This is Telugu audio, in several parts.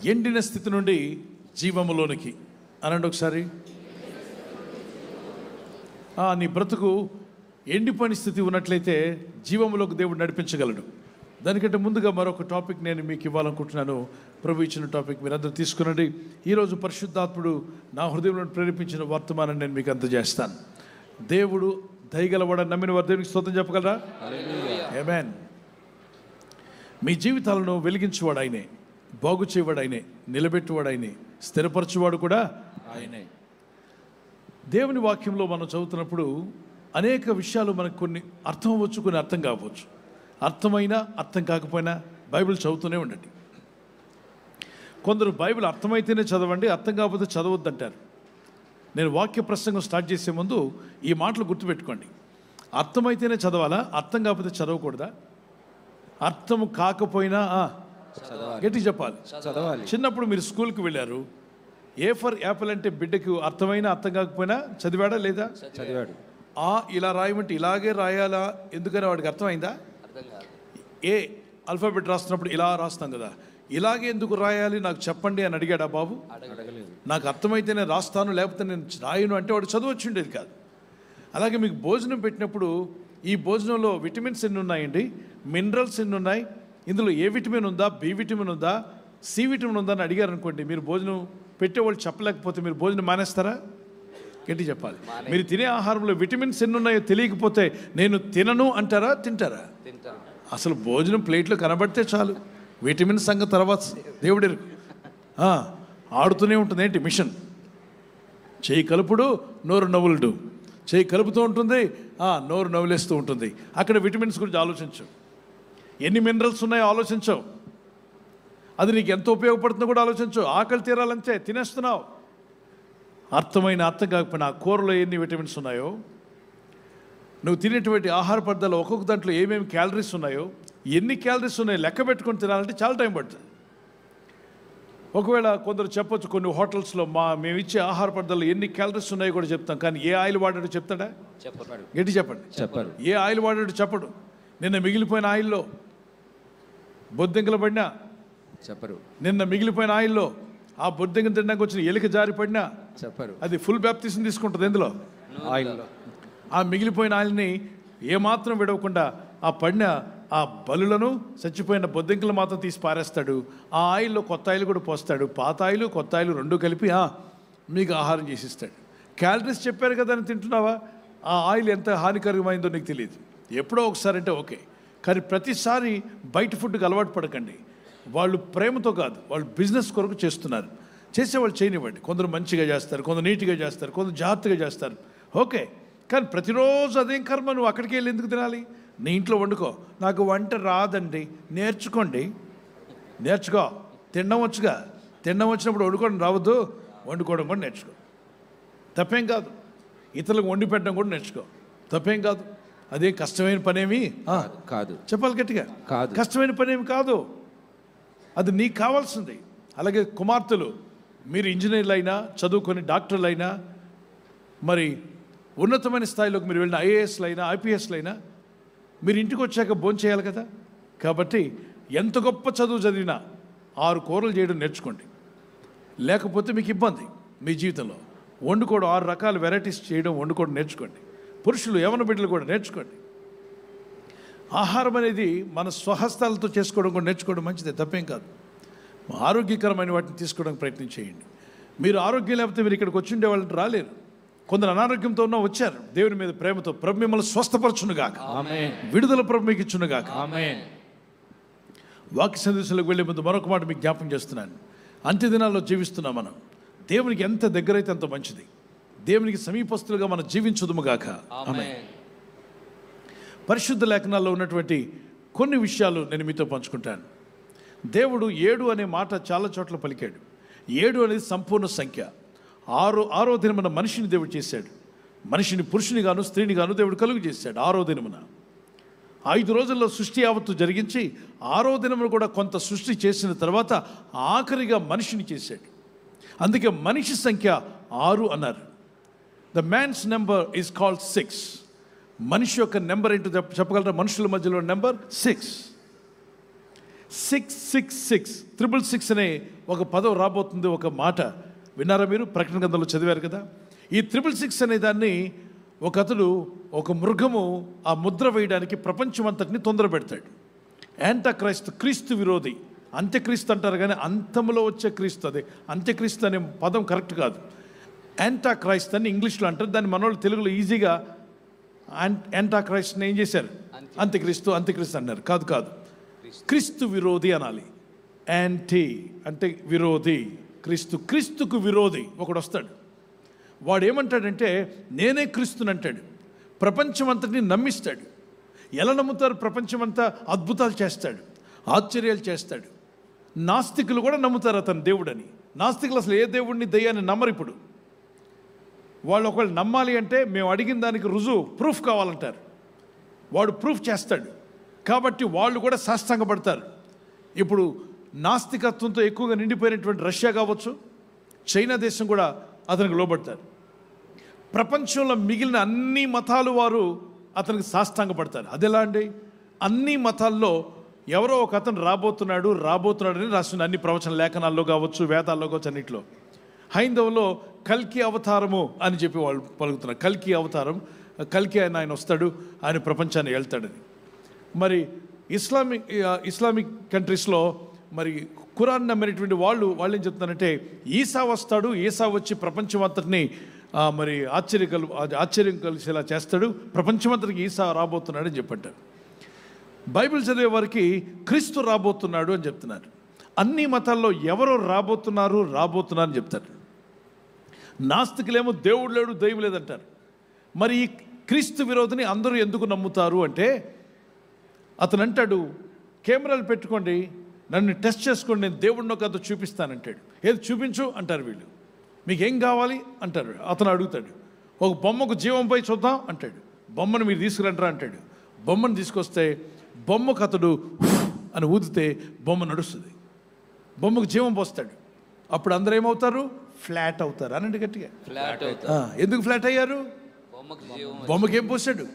ఎండిన స్థితి నుండి జీవములోనికి అనండి ఒకసారి. నీ బ్రతుకు ఎండిపోయిన స్థితి ఉన్నట్లయితే జీవములోకి దేవుడు నడిపించగలడు. దానికంటే ముందుగా మరొక టాపిక్ నేను మీకు ఇవ్వాలనుకుంటున్నాను. ప్రభు ఇచ్చిన టాపిక్ మీరందరూ తీసుకునండి. ఈరోజు పరిశుద్ధాత్ముడు నా హృదయంలో ప్రేరేపించిన వర్తమానం నేను మీకు అందజేస్తాను. దేవుడు దయగలవాడని నమ్మిన వారు దేవునికి స్తోత్రం చెప్పగలరా? ఆమేన్. మీ జీవితాలను వెలిగించేవాడు ఆయనే, బాగు చేయవాడు ఆయనే, నిలబెట్టేవాడు ఆయనే, స్థిరపరచువాడు కూడా ఆయనే. దేవుని వాక్యంలో మనం చదువుతున్నప్పుడు అనేక విషయాలు మనకు కొన్ని అర్థం అవ్వచ్చు, కొన్ని అర్థం కావచ్చు. అర్థమైనా అర్థం కాకపోయినా బైబిల్ చదువుతూనే ఉండండి. కొందరు బైబిల్ అర్థమైతేనే చదవండి, అర్థం కాకపోతే చదవద్దంటారు. నేను వాక్య ప్రసంగం స్టార్ట్ చేసే ముందు ఈ మాటలు గుర్తుపెట్టుకోండి. అర్థమైతేనే చదవాలా, అర్థం కాకపోతే చదవకూడదా? అర్థం కాకపోయినా గట్టి చెప్పాలి, చదవాలి. చిన్నప్పుడు మీరు స్కూల్కి వెళ్ళారు, ఏ ఫర్ యాపిల్ అంటే బిడ్డకు అర్థమైనా అర్థం కాకపోయినా చదివాడా లేదా? చదివాడు. ఇలా రాయమంటే ఇలాగే రాయాలా, ఎందుకని వాడికి అర్థమైందా? ఏ ఆల్ఫాబెట్ రాస్తున్నప్పుడు ఇలా రాస్తాం కదా, ఇలాగే ఎందుకు రాయాలి నాకు చెప్పండి అని అడిగాడా బాబు? అడగలేదు. నాకు అర్థమైతే నేను రాస్తాను, లేకపోతే నేను రాయను అంటే వాడు చదవచ్చు ఉండేది కాదు. అలాగే మీకు భోజనం పెట్టినప్పుడు ఈ భోజనంలో విటమిన్స్ ఎన్ని ఉన్నాయండి, మినరల్స్ ఎన్ని ఉన్నాయి, ఇందులో ఏ విటమిన్ ఉందా, బి విటమిన్ ఉందా, సి విటమిన్ ఉందా అని అడిగారు అనుకోండి, మీరు భోజనం పెట్టేవాళ్ళు చెప్పలేకపోతే మీరు భోజనం మానేస్తారా? గట్టి చెప్పాలి. మీరు తినే ఆహారంలో విటమిన్స్ ఎన్ని ఉన్నాయో తెలియకపోతే నేను తినను అంటారా, తింటారా? అసలు భోజనం ప్లేట్లో కనబడితే చాలు, విటమిన్ సంగతి తర్వాత దేవుడి ఆడుతూనే ఉంటుంది. ఏంటి మిషన్? చేయి కలుపుడు నోరు నవ్వులుడు, చేయి కలుపుతూ ఉంటుంది, నోరు నవ్వులేస్తూ ఉంటుంది. అక్కడ విటమిన్స్ గురించి ఆలోచించు, ఎన్ని మినరల్స్ ఉన్నాయో ఆలోచించవు, అది నీకు ఎంత ఉపయోగపడుతుందో కూడా ఆలోచించు. ఆకలి తీరాలంతే తినేస్తున్నావు. అర్థమైన అర్థం కాకపోయినా ఆ కూరలో ఎన్ని విటమిన్స్ ఉన్నాయో, నువ్వు తినేటువంటి ఆహార పదార్థాలు ఒక్కొక్క దాంట్లో ఏమేమి క్యాలరీస్ ఉన్నాయో, ఎన్ని క్యాలరీస్ ఉన్నాయో లెక్క పెట్టుకొని తినాలంటే చాలా టైం పడుతుంది. ఒకవేళ కొందరు చెప్పొచ్చు, కొన్ని హోటల్స్లో మేము ఇచ్చే ఆహార పదార్థాలు ఎన్ని క్యాలరీస్ ఉన్నాయో కూడా చెప్తాం, కానీ ఏ ఆయిల్ వాడాడు చెప్తాడా? చెప్పాడు. గట్టి చెప్పండి. చెప్పారు. ఏ ఆయిల్ వాడాడు చెప్పడు. నిన్న మిగిలిపోయిన ఆయిల్లో బొద్దింకలు పడినా చెప్పరు. నిన్న మిగిలిపోయిన ఆయిల్లో ఆ బొద్దింకలు తినడానికి వచ్చిన ఎలిక జారి పడినా చెప్పరు. అది ఫుల్ బ్యాప్టిజం తీసుకుంటుంది. ఎందులో? ఆయిల్లో. ఆ మిగిలిపోయిన ఆయిల్ని ఏమాత్రం విడవకుండా ఆ పడిన ఆ బలులను, చచ్చిపోయిన బొద్దింకలు మాత్రం తీసి పారేస్తాడు. ఆ ఆయిల్లో కొత్త ఆయిల్ కూడా పోస్తాడు. పాత ఆయిల్ కొత్త ఆయిల్ రెండు కలిపి మీకు ఆహారం చేసిస్తాడు. క్యాలరీస్ చెప్పారు కదా అని తింటున్నావా? ఆ ఆయిల్ ఎంత హానికరమైందో నీకు తెలియదు. ఎప్పుడో ఒకసారి అంటే ఓకే, కానీ ప్రతిసారి బయట ఫుడ్కి అలవాటు పడకండి. వాళ్ళు ప్రేమతో కాదు, వాళ్ళు బిజినెస్ కొరకు చేస్తున్నారు. చేసేవాళ్ళు చేయనివ్వండి. కొందరు మంచిగా చేస్తారు, కొందరు నీట్గా చేస్తారు, కొందరు జాగ్రత్తగా చేస్తారు, ఓకే. కానీ ప్రతిరోజు అదేం కర్మ, నువ్వు అక్కడికి వెళ్ళి ఎందుకు తినాలి? నీ ఇంట్లో వండుకో. నాకు వంట రాదండి, నేర్చుకోండి. నేర్చుకో. తినడం వచ్చుగా, తినడం వచ్చినప్పుడు వండుకోవడం రావద్దు, వండుకోవడం కూడా నేర్చుకో, తప్పేం కాదు. ఇతరులకు వండి పెట్టడం కూడా నేర్చుకో, తప్పేం కాదు. అదే కష్టమైన పనేమి కాదు. చెప్పాలి గట్టిగా, కాదు. కష్టమైన పనేమి కాదు, అది నీకు కావాల్సింది. అలాగే కుమార్తెలు, మీరు ఇంజనీర్లు అయినా, చదువుకొని డాక్టర్లు అయినా, మరి ఉన్నతమైన స్థాయిలోకి మీరు వెళ్ళిన ఐఏఎస్లు అయినా, ఐపీఎస్లు అయినా, మీరు ఇంటికి వచ్చాక భోజనం చేయాలి కదా. కాబట్టి ఎంత గొప్ప చదువు చదివినా 6 కూరలు చేయడం నేర్చుకోండి. లేకపోతే మీకు ఇబ్బంది మీ జీవితంలో. వండుకోవడం, 6 రకాల వెరైటీస్ చేయడం, వండుకోవడం నేర్చుకోండి. పురుషులు, యవన బిడ్డలు కూడా నేర్చుకోండి. ఆహారం అనేది మన స్వహస్తాలతో చేసుకోవడం కూడా నేర్చుకోవడం మంచిదే, తప్పేం కాదు. ఆరోగ్యకరమైన వాటిని తీసుకోవడానికి ప్రయత్నం చేయండి. మీరు ఆరోగ్యం లేకపోతే మీరు ఇక్కడికి వచ్చి ఉండేవాళ్ళని రాలేరు. కొందరు అనారోగ్యంతో ఉన్న వచ్చారు. దేవుని మీద ప్రేమతో ప్రభు మిమ్మల్ని స్వస్థపరచునుగాక, విడుదల ప్రభు మీకు ఇచ్చునుగాక. వాక్య సందేశాలకు వెళ్ళే ముందు మరొక మాట మీకు జ్ఞాపకం చేస్తున్నాను. అంత్య దినాల్లో జీవిస్తున్నాం మనం. దేవునికి ఎంత దగ్గరైతే అంత మంచిది. దేవునికి సమీపస్తులుగా మనం జీవించుదుముగాక. ఆమేన్. పరిశుద్ధ లేఖనాల్లో ఉన్నటువంటి కొన్ని విషయాలు నేను మీతో పంచుకుంటాను. దేవుడు 7 అనే మాట చాలా చోట్ల పలికాడు. 7 అనేది సంపూర్ణ సంఖ్య. ఆరో దినమున మనిషిని దేవుడు చేశాడు. మనిషిని పురుషునిగాను స్త్రీనిగాను దేవుడు కలుగు చేశాడు 6వ దినమున. 5 రోజుల్లో సృష్టి యావత్తు జరిగించి 6వ దినమున కూడా కొంత సృష్టి చేసిన తర్వాత ఆఖరిగా మనిషిని చేశాడు. అందుకే మనిషి సంఖ్య 6 అన్నారు. The man's number is called 6. మనిషి యొక్క నెంబర్ ఏంటో చెప్పగలరా? మనుషుల మధ్యలో నెంబర్ 6. 666 666 అనే ఒక పదం రాబోతుంది, ఒక మాట విన్నారా మీరు? ప్రకటన గ్రంథంలో చదివారు కదా. ఈ 666 అనే దాన్ని ఒక అతడు, ఒక మృగము ఆ ముద్ర వేయడానికి ప్రపంచం అంతటిని తొందర పెడతాడు. యాంటాక్రైస్తు, క్రీస్తు విరోధి. అంత్యక్రీస్తు అంటారు కానీ అంతములో వచ్చే క్రీస్తు, అదే అంత్యక్రీస్తు అనే పదం కరెక్ట్ కాదు. యాంటాక్రైస్తు అని ఇంగ్లీష్లో అంటారు. దాన్ని మనోళ్ళు తెలుగులో ఈజీగా యాంటాక్రైస్ట్ని ఏం చేశారు? అంత్యక్రీస్తు అన్నారు. కాదు, క్రీస్తు విరోధి అనాలి. యాంటీ అంటే విరోధి, క్రీస్తుకు విరోధి ఒకడు వస్తాడు. వాడు ఏమంటాడంటే నేనే క్రీస్తుని అంటాడు. ప్రపంచం అంతటిని నమ్మిస్తాడు. ఎలా నమ్ముతారు? ప్రపంచమంతా అద్భుతాలు చేస్తాడు, ఆశ్చర్యాలు చేస్తాడు. నాస్తికులు కూడా నమ్ముతారు అతను దేవుడని. నాస్తికులు అసలు ఏ దేవుడిని, దయ్యాన్ని నమ్మరు. ఇప్పుడు వాళ్ళు ఒకవేళ నమ్మాలి అంటే మేము అడిగిన దానికి రుజువు, ప్రూఫ్ కావాలంటారు. వాడు ప్రూఫ్ చేస్తాడు. కాబట్టి వాళ్ళు కూడా సాష్టాంగపడతారు. ఇప్పుడు నాస్తికత్వంతో ఎక్కువగా నిండిపోయినటువంటి రష్యా కావచ్చు, చైనా దేశం కూడా అతనికి లోబడతారు. ప్రపంచంలో మిగిలిన అన్ని మతాలు వారు అతనికి సాష్టాంగపడతారు. అదెలా అండి? అన్ని మతాల్లో ఎవరో ఒక అతను రాబోతున్నాడని రాసిన అన్ని ప్రవచన లేఖనాల్లో కావచ్చు, వేదాల్లో కావచ్చు, అన్నింటిలో. హైందవులో కల్కి అవతారము అని చెప్పి వాళ్ళు పలుకుతున్నారు. కల్కి అవతారం, కల్కి ఆయన వస్తాడు, ఆయన ప్రపంచాన్ని వెళ్తాడని. మరి ఇస్లామిక్ కంట్రీస్లో మరి ఖురాన్ నమ్మినటువంటి వాళ్ళు ఏం చెప్తున్నారంటే ఈసా వస్తాడు, ఈసా వచ్చి ప్రపంచం అంతటిని మరి ఆశ్చర్యం కలిసేలా చేస్తాడు, ప్రపంచమంతటికి ఈసా రాబోతున్నాడు అని చెప్పంటారు. బైబిల్ చదివే వారికి క్రీస్తు రాబోతున్నాడు అని చెప్తున్నారు. అన్ని మతాల్లో ఎవరో రాబోతున్నారు అని చెప్తారు. నాస్తికులేమో దేవుడు లేడు, దైవం లేదంటారు. మరి ఈ క్రీస్తు విరోధిని అందరూ ఎందుకు నమ్ముతారు అంటే అతను అంటాడు, కెమెరాలు పెట్టుకోండి, నన్ను టెస్ట్ చేసుకోండి, నేను దేవుడిని ఒక అతను చూపిస్తానంటాడు. ఏది చూపించు అంటారు వీళ్ళు. మీకేం కావాలి అంటారు. అతను అడుగుతాడు, ఒక బొమ్మకు జీవం పోయి చూద్దాం అంటాడు. బొమ్మను మీరు తీసుకురంటారా అంటాడు. బొమ్మను తీసుకొస్తే బొమ్మకు అతడు అని ఊదితే బొమ్మ నడుస్తుంది. బొమ్మకు జీవం పోస్తాడు. అప్పుడు అందరూ ఏమవుతారు? ఫ్లాట్ అవుతారు. అనండి గట్టిగా. ఎందుకు ఫ్లాట్ అయ్యారు? బొమ్మకి ఏం పోసాడు?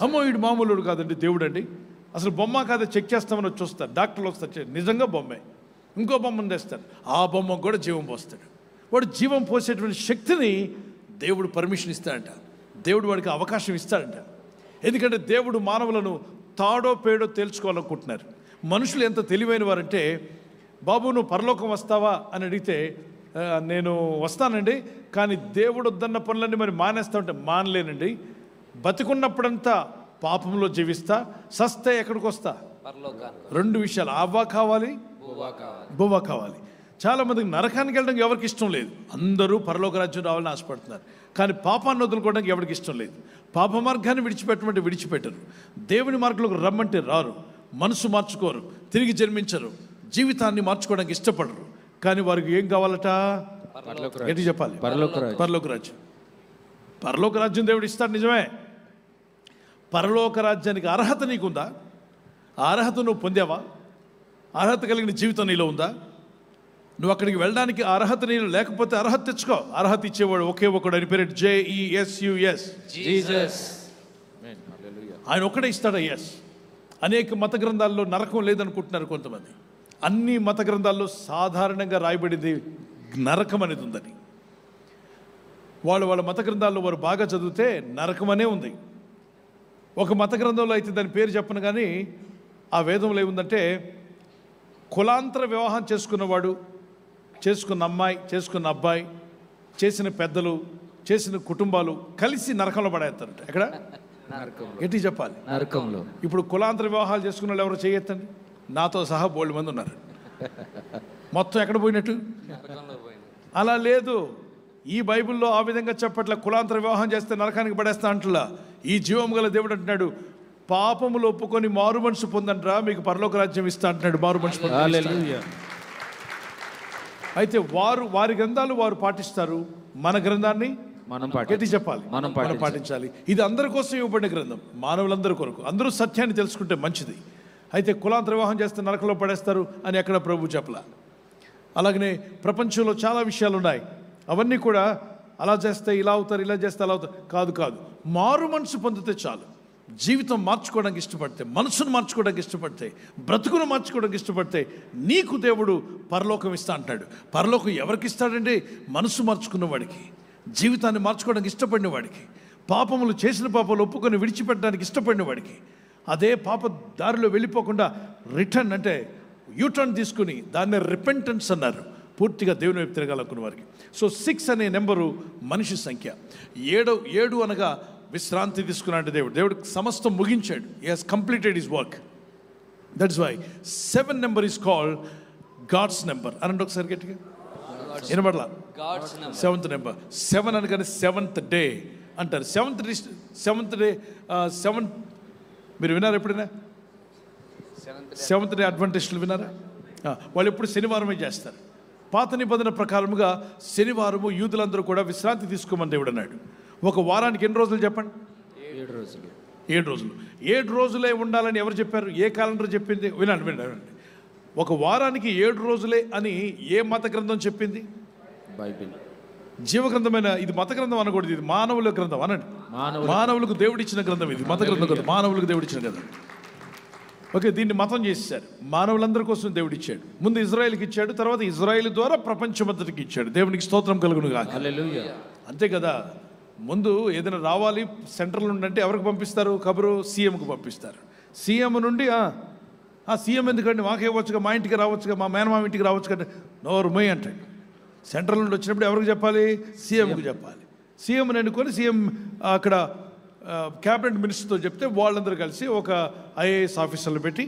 అమ్మో వీడు మామూలుడు కాదండి, దేవుడు అండి. అసలు బొమ్మ కాదా చెక్ చేస్తామని వచ్చి వస్తారు, డాక్టర్లు వస్తారు, నిజంగా బొమ్మే. ఇంకో బొమ్మను తెస్తారు, ఆ బొమ్మకు కూడా జీవం పోస్తాడు. వాడు జీవం పోసేటువంటి శక్తిని దేవుడు పర్మిషన్ ఇస్తాడంట. దేవుడు వాడికి అవకాశం ఇస్తాడంట. ఎందుకంటే దేవుడు మానవులను తాడో పేడో తేల్చుకోవాలనుకుంటున్నారు. మనుషులు ఎంత తెలివైన వారంటే, బాబు నువ్వు పరలోకం వస్తావా అని అడిగితే నేను వస్తానండి, కానీ దేవుడు వద్దన్న పనులన్నీ మరి మానేస్తా ఉంటే మానలేనండి. బతికున్నప్పుడంతా పాపంలో జీవిస్తా, సస్తే ఎక్కడికి వస్తా? రెండు విషయాలు, అవ్వ కావాలి, బువ్వ కావాలి. చాలామందికి నరకానికి వెళ్ళడానికి ఎవరికి ఇష్టం లేదు. అందరూ పరలోక రాజ్యం రావాలని ఆశపడుతున్నారు. కానీ పాపాన్ని వదులుకోవడానికి ఎవరికి ఇష్టం లేదు. పాప మార్గాన్ని విడిచిపెట్టమంటే విడిచిపెట్టరు. దేవుని మార్గంలోకి రమ్మంటే రారు. మనసు మార్చుకోరు, తిరిగి జన్మించరు, జీవితాన్ని మార్చుకోవడానికి ఇష్టపడరు. కానీ వారికి ఏం కావాలట? ఏంటి చెప్పాలి? పరలోక రాజ్యం. పరలోక రాజ్యం దేవుడు ఇస్తాడు, నిజమే. పరలోక రాజ్యానికి అర్హత నీకుందా? ఆ అర్హత నువ్వు పొందావా? అర్హత కలిగిన జీవితం నీలో ఉందా? నువ్వు అక్కడికి వెళ్ళడానికి అర్హత నీలో లేకపోతే అర్హత తెచ్చుకో. అర్హత ఇచ్చేవాడు ఒకే ఒకడు, అని పేరు JESUS, జీసస్. ఆయన ఒక్కడే ఇస్తాడా? ఎస్. అనేక మత గ్రంథాల్లో నరకం లేదనుకుంటున్నారు కొంతమంది. అన్ని మత గ్రంథాల్లో సాధారణంగా రాయబడింది నరకం అనేది ఉందని. వాళ్ళ మత గ్రంథాల్లో వారు బాగా చదివితే నరకం అనే ఉంది. ఒక మత గ్రంథంలో అయితే దాని పేరు చెప్పను, కానీ ఆ వేదంలో ఏముందంటే కులాంతర వివాహం చేసుకున్నవాడు, చేసుకున్న అమ్మాయి, చేసుకున్న అబ్బాయి, చేసిన పెద్దలు, చేసిన కుటుంబాలు కలిసి నరకంలో పడేస్తారంట. ఎక్కడ? ఎట్టి చెప్పాలి? నరకంలో. ఇప్పుడు కులాంతర వివాహాలు చేసుకున్న వాళ్ళు ఎవరు చేయొద్దండి? నాతో సహా బోల్డ్ మంది ఉన్నారు. మొత్తం ఎక్కడ పోయినట్టు? అలా లేదు. ఈ బైబిల్లో ఆ విధంగా చెప్పట్ల కులాంతర వివాహం చేస్తే నరకానికి పడేస్తా అంటలా. ఈ జీవం గల దేవుడు అంటున్నాడు, పాపములు ఒప్పుకొని మారు మనసు పొందంటారా, మీకు పరలోక రాజ్యం ఇస్తా అంటున్నాడు. మారు మనసు పొందండి. అయితే వారి గ్రంథాలు వారు పాటిస్తారు, మన గ్రంథాన్ని మనం చెప్పాలి, మనం పాటించాలి. ఇది అందరి కోసం ఇవ్వబడిన గ్రంథం, మానవులందరి కొరకు. అందరూ సత్యాన్ని తెలుసుకుంటే మంచిది. అయితే కులాంతర వివాహం చేస్తే నరకంలో పడేస్తారు అని ఎక్కడ ప్రభు చెప్పలా. అలాగనే ప్రపంచంలో చాలా విషయాలు ఉన్నాయి. అవన్నీ కూడా అలా చేస్తే ఇలా అవుతారు, ఇలా చేస్తే అలా అవుతారు. కాదు, మారు మనసు పొందితే చాలు. జీవితం మార్చుకోవడానికి ఇష్టపడితే, మనసును మార్చుకోవడానికి ఇష్టపడితే, బ్రతుకును మార్చుకోవడానికి ఇష్టపడితే నీకు దేవుడు పరలోకం ఇస్తా అంటాడు. పరలోకం ఎవరికి ఇస్తాడండి? మనసు మార్చుకున్న వాడికి, జీవితాన్ని మార్చుకోవడానికి ఇష్టపడిన వాడికి, పాపములు చేసిన పాపాలు ఒప్పుకొని విడిచిపెట్టడానికి ఇష్టపడిన వాడికి, అదే పాప దారిలో వెళ్ళిపోకుండా రిటర్న్ అంటే యూటర్న్ తీసుకుని దాన్ని రిపెంటెన్స్ అన్నారు, పూర్తిగా దేవుని వైపు తిరగాలనుకున్న వారికి. సో 6 అనే నెంబరు మనిషి సంఖ్య. 7 అనగా విశ్రాంతి తీసుకున్నాడు దేవుడు. దేవుడు సమస్తం ముగించాడు. He has completed his work. That is why 7 number is called God's number. అనండి ఒకసారి గట్టిగా, వినబడలా? Seventh number. 7 అనగానే 7th డే అంటారు. సెవెంత్ డే మీరు విన్నారా ఎప్పుడైనా? 7th డే అడ్వెంటిస్టులు విన్నారా? వాళ్ళు ఎప్పుడు శనివారమే చేస్తారు. పాత నిబంధన ప్రకారముగా శనివారము యూదులందరూ కూడా విశ్రాంతి తీసుకోమని దేవుడు అన్నాడు. ఒక వారానికి ఎన్ని రోజులు చెప్పండి? 7 రోజులు. 7 రోజులు. 7 రోజులే ఉండాలని ఎవరు చెప్పారు? ఏ క్యాలెండర్ చెప్పింది? వినండి. ఒక వారానికి 7 రోజులే అని ఏ మత గ్రంథం చెప్పింది? బైబిల్. జీవగ్రంథమైన ఇది మత గ్రంథం అనకూడదు, ఇది మానవుల గ్రంథం అనండి. మానవులకు దేవుడిచ్చిన గ్రంథం ఇది, మత గ్రంథం కాదు, మానవులకు దేవుడిచ్చిన గ్రంథం. ఓకే, దీన్ని మతం చేశారు. మానవులందరి కోసం దేవుడు ఇచ్చాడు. ముందు ఇజ్రాయెల్కి ఇచ్చాడు, తర్వాత ఇజ్రాయెల్ ద్వారా ప్రపంచమంతటికి ఇచ్చాడు. దేవునికి స్తోత్రం కలుగును గాక. హల్లెలూయా. అంతే కదా. ముందు ఏదైనా రావాలి సెంట్రల్ నుండి అంటే ఎవరికి పంపిస్తారు? కబురు సీఎంకు పంపిస్తారు. సీఎం నుండి సీఎం ఎందుకండి, మాకే వచ్చుగా, మా ఇంటికి రావచ్చుగా, మా మేనమామ ఇంటికి రావచ్చు కంటే నోరు మొయ్ అంటాడు. సెంట్రల్ నుండి వచ్చినప్పుడు ఎవరికి చెప్పాలి? సీఎంకు చెప్పాలి. సీఎంని ఎన్నుకొని సీఎం అక్కడ క్యాబినెట్ మినిస్టర్తో చెప్తే వాళ్ళందరూ కలిసి ఒక ఐఏఎస్ ఆఫీసర్లు పెట్టి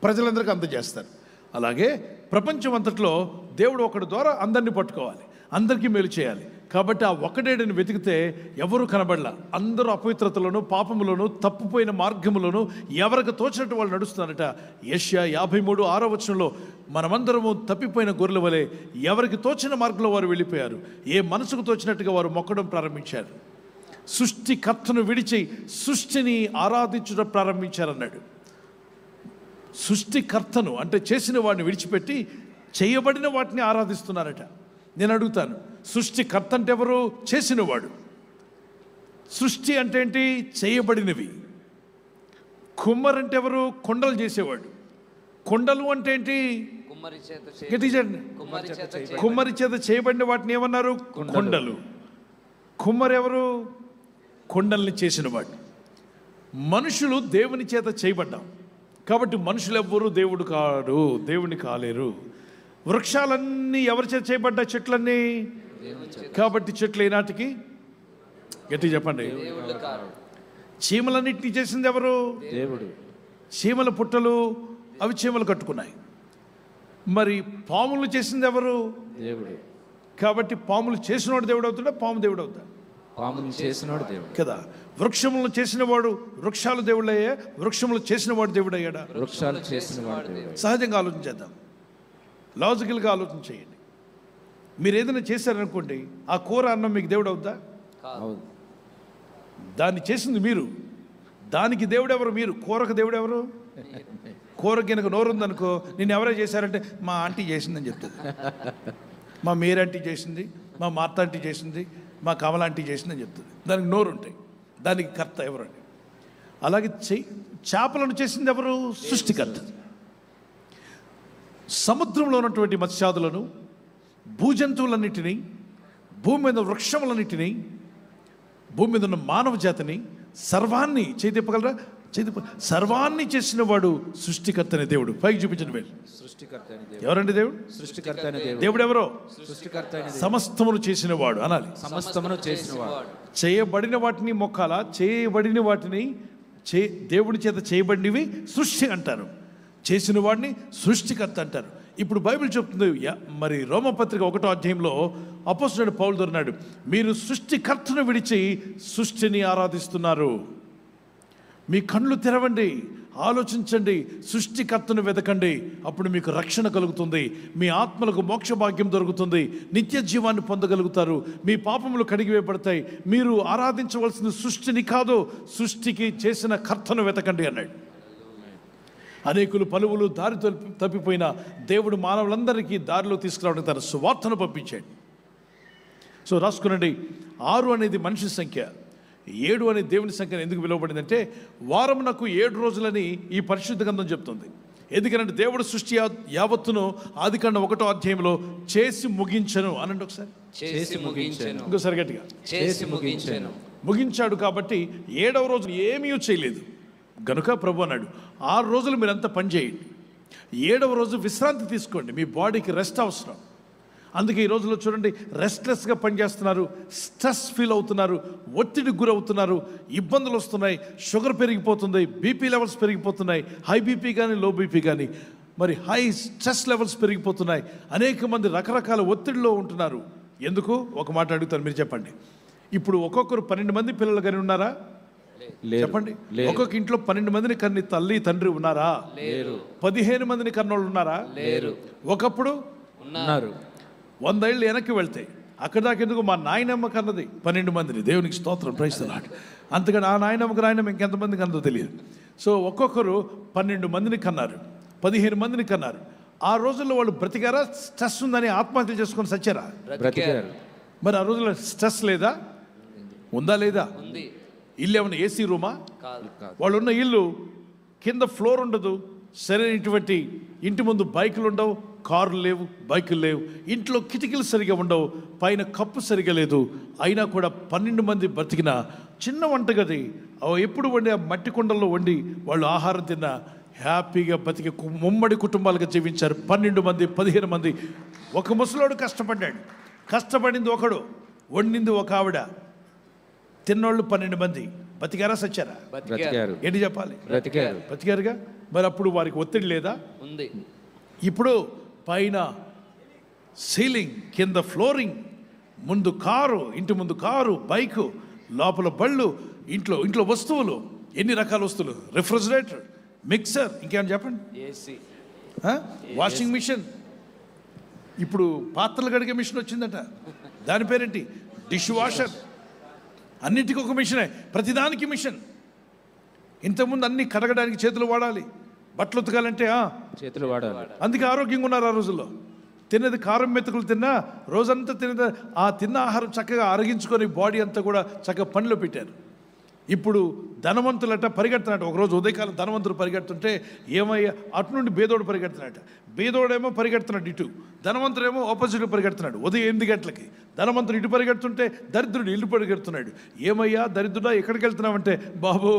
ప్రజలందరికీ అందజేస్తారు. అలాగే ప్రపంచం అంతట్లో దేవుడు ఒకటి ద్వారా అందరినీ పట్టుకోవాలి, అందరికీ మేలు చేయాలి. కాబట్టి ఆ ఒక్కడేడని వెతికితే ఎవరు కనబడలా. అందరూ అపవిత్రతలోను, పాపములోను, తప్పుపోయిన మార్గములోను ఎవరికి తోచినట్టు వాళ్ళు నడుస్తున్నారట. యెషయా 53:6 మనమందరము తప్పిపోయిన గొర్రెల వలె ఎవరికి తోచిన మార్గంలో వారు వెళ్ళిపోయారు. ఏ మనసుకు తోచినట్టుగా వారు మొక్కడం ప్రారంభించారు. సృష్టికర్తను విడిచి సృష్టిని ఆరాధించడం ప్రారంభించారన్నాడు. సృష్టికర్తను అంటే చేసిన వాడిని విడిచిపెట్టి చేయబడిన వాటిని ఆరాధిస్తున్నారట. నేను అడుగుతాను, సృష్టికర్త అంటే ఎవరు? చేసినవాడు. సృష్టి అంటే ఏంటి? చేయబడినవి. కుమ్మర్ అంటే ఎవరు? కొండలు చేసేవాడు. కొండలు అంటే ఏంటి? కుమ్మరి చేత చేయబడిన వాటిని ఏమన్నారు? కొండలు. కుమ్మరి ఎవరు? కొండల్ని చేసినవాడు. మనుషులు దేవుని చేత చేయబడ్డాం కాబట్టి మనుషులు ఎవ్వరూ దేవుడు కాడు, దేవుని కాలేరు. వృక్షాలన్నీ ఎవరి చేత చేయబడ్డా? చెట్లన్నీ. కాబట్టి చెట్లు ఈనాటికి గట్టి చెప్పండి. చీమలన్నింటినీ చేసింది ఎవరు? దేవుడు. చీమల పుట్టలు అవి చీమలు కట్టుకున్నాయి. మరి పాములు చేసింది ఎవరు? దేవుడు. కాబట్టి పాములు చేసినవాడు దేవుడు అవుతాడా? పాము దేవుడు అవుతాడు? పాములు చేసినవాడు దేవుడు కదా. వృక్షములను చేసినవాడు, వృక్షాలు దేవుడయ్యా, వృక్షములు చేసినవాడు దేవుడు అయ్యాడా? వృక్షాలు చేసినవాడు దేవుడు. సహజంగా ఆలోచించేద్దాం, లాజికల్గా ఆలోచన చేయండి. మీరు ఏదైనా చేశారనుకోండి, ఆ కూర అన్నం మీకు దేవుడు అవుద్దా? అవును. దాన్ని చేసింది మీరు, దానికి దేవుడు ఎవరు? మీరు. కూరకు దేవుడు ఎవరు? కూరకి కనుక నోరు ఉందనుకో, నేను ఎవరో చేశారంటే మా ఆంటీ చేసిందని చెప్తుంది. మా మీరంటీ చేసింది, మా మార్త ఆంటీ చేసింది, మా కమల ఆంటీ చేసిందని చెప్తుంది. దానికి నోరు ఉంటాయి. దానికి కర్త ఎవరండి? అలాగే చేపలను చేసింది ఎవరు? సృష్టికర్త. సముద్రంలో ఉన్నటువంటి మత్స్యాదులను, భూజంతువులన్నిటినీ, భూమి మీద వృక్షములన్నిటినీ, భూమి మీద ఉన్న మానవ జాతిని సర్వాన్ని చేతిప్పగలరా? సర్వాన్ని చేసిన వాడు సృష్టికర్త అనే దేవుడు. పైకి చూపించిన వేలు సృష్టికర్త అనే దేవుడు. ఎవరండి దేవుడు? సృష్టికర్త అనే దేవుడు. దేవుడు ఎవరో? సృష్టికర్త అనే దేవుడు. సమస్తమును చేసిన వాడు అనాలి. సమస్తమును చేసినవాడు. చేయబడిన వాటిని మొక్కాలా? చేయబడిన వాటిని దేవుడి చేత చేయబడినవి సృష్టి అంటారు, చేసిన వాడిని సృష్టికర్త అంటారు. ఇప్పుడు బైబిల్ చెప్తుంది, మరి రోమపత్రిక 1వ అధ్యాయంలో అపోస్తలుడైన పౌలు దొరినాడు, మీరు సృష్టికర్తను విడిచి సృష్టిని ఆరాధిస్తున్నారు. మీ కళ్ళు తెరవండి, ఆలోచించండి, సృష్టికర్తను వెతకండి. అప్పుడు మీకు రక్షణ కలుగుతుంది, మీ ఆత్మలకు మోక్ష భాగ్యం దొరుకుతుంది, నిత్య జీవాన్ని పొందగలుగుతారు, మీ పాపములు కడిగివేయబడతాయి. మీరు ఆరాధించవలసిన సృష్టిని కాదు, సృష్టికి చేసిన కర్తను వెతకండి అన్నాడు. అనేకులు పలువులు దారి తప్పిపోయిన దేవుడు మానవులందరికీ దారిలో తీసుకురావడానికి తన సువార్తను పంపించాడు. సో రాసుకునండి, 6 అనేది మనిషి సంఖ్య, 7 అనే దేవుని సంఖ్యను ఎందుకు పిలువబడిందంటే వారమునకు 7 రోజులని ఈ పరిశుద్ధ గ్రంథం చెప్తుంది. ఎందుకంటే దేవుడు సృష్టి యావత్తును ఆదికాండం 1వ అధ్యాయంలో చేసి ముగించను అనండి ఒకసారి. చేసి ముగించెను. ఇంకోసారి గట్టిగా. చేసి ముగించెను. ముగించాడు కాబట్టి 7వ రోజు ఏమీ చేయలేదు గనుక ప్రభు అన్నాడు 6 రోజులు మీరంతా పని చేయండి, 7వ రోజు విశ్రాంతి తీసుకోండి, మీ బాడీకి రెస్ట్ అవసరం. అందుకే ఈ రోజుల్లో చూడండి రెస్ట్లెస్గా పనిచేస్తున్నారు, స్ట్రెస్ ఫీల్ అవుతున్నారు, ఒత్తిడికి గురవుతున్నారు, ఇబ్బందులు వస్తున్నాయి, షుగర్ పెరిగిపోతుంది, బీపీ లెవెల్స్ పెరిగిపోతున్నాయి, హై బీపీ కానీ లో బీపీ కానీ, మరి హై స్ట్రెస్ లెవెల్స్ పెరిగిపోతున్నాయి. అనేక మంది రకరకాల ఒత్తిడిలో ఉంటున్నారు. ఎందుకు? ఒక మాట అడుగుతాను, మీరు చెప్పండి. ఇప్పుడు ఒక్కొక్కరు 12 మంది పిల్లలు కానీ ఉన్నారా? చెప్పండి. ఒక్కొక్క ఇంట్లో 12 మందిని కన్ని తల్లి తండ్రి ఉన్నారా? 15 మందిని కన్నోళ్ళు ఉన్నారా? ఒకప్పుడు ఉన్నారు. 100 ఏళ్ళు వెనక్కి వెళ్తే అక్కడ దాకా ఎందుకు మా నాయనమ్మ కన్నది 12 మందిని. దేవునికి స్తోత్రం, ప్రైజ్ ది లార్డ్. అంతగా ఆ నాయనమ్మ ఇంకెంతమందికి అందో తెలియదు. సో ఒక్కొక్కరు 12 మందిని కన్నారు, 15 మందిని కన్నారు. ఆ రోజుల్లో వాళ్ళు బ్రతికారా? స్ట్రెస్ ఉందని ఆత్మహత్య చేసుకొని సచ్చారా? బ్రతికారు. మరి ఆ రోజుల్లో స్ట్రెస్ లేదా? ఉందా లేదా? ఇల్లు ఏమన్నా ఏసీ రూమా? వాళ్ళు ఉన్న ఇల్లు కింద ఫ్లోర్ ఉండదు, సరైనటువంటి ఇంటి ముందు బైకులు ఉండవు, కార్లు లేవు, బైకులు లేవు, ఇంట్లో కిటికీలు సరిగా ఉండవు, పైన కప్పు సరిగా లేదు. అయినా కూడా 12 మంది బ్రతికిన చిన్న వంటగది ఎప్పుడు వండి ఆ మట్టి కుండల్లో వండి వాళ్ళు ఆహారం తిన్న హ్యాపీగా బతికి ముమ్మడి కుటుంబాలుగా జీవించారు. 12 మంది 15 మంది. ఒక ముసలోడు కష్టపడ్డాడు, కష్టపడింది ఒకడు, వండింది ఒక ఆవిడ, తిన్నోళ్ళు 12 మంది. బతికారా సచ్చారా? బ్రతికారు. ఏంటి చెప్పాలి? బ్రతికారు. బతికారుగా. మరి అప్పుడు వారికి ఒత్తిడి లేదా? ఉంది. ఇప్పుడు పైన సీలింగ్, కింద ఫ్లోరింగ్, ముందు కారు, ఇంటి ముందు కారు, బైకు, లోపల బళ్ళు, ఇంట్లో వస్తువులు, ఎన్ని రకాల వస్తువులు, రిఫ్రిజిరేటర్, మిక్సర్, ఇంకేమైనా చెప్పండి, ఏసీ, వాషింగ్ మిషన్. ఇప్పుడు పాత్రలు కడిగే మిషన్ వచ్చిందట, దాని పేరేంటి? Dish washer. అన్నిటికీ ఒక మిషనే, ప్రతిదానికి మిషన్. ఇంతకుముందు అన్ని కడగడానికి చేతులు వాడాలి, బట్టలు ఉతకాలంటే చేతులు వాడాలి. అందుకే ఆరోగ్యంగా ఉన్నారు. ఆ రోజుల్లో తిన్నది కారం మెతుకులు తిన్నా, రోజంతా తిన్న ఆహారం చక్కగా అరిగించుకొని బాడీ అంతా కూడా చక్కగా పనిలో పెట్టారు. ఇప్పుడు ధనవంతులట పరిగెడుతున్నట్టు. ఒకరోజు ఉదయకాలం ధనవంతుడు పరిగెడుతుంటే ఏమయ్యా, అటు నుండి బేదోడు పరిగెడుతున్నట్ట. బేదోడేమో పరిగెడుతున్నాడు ఇటు, ధనవంతుడేమో ఆపోజిట్ పరిగెడుతున్నాడు. ఉదయం 8 గంటలకి ధనవంతుడు ఇటు పరిగెడుతుంటే దరిద్రుడు ఇల్లు పరిగెడుతున్నాడు. ఏమయ్యా దరిద్రుడా ఎక్కడికి వెళ్తున్నామంటే, బాబు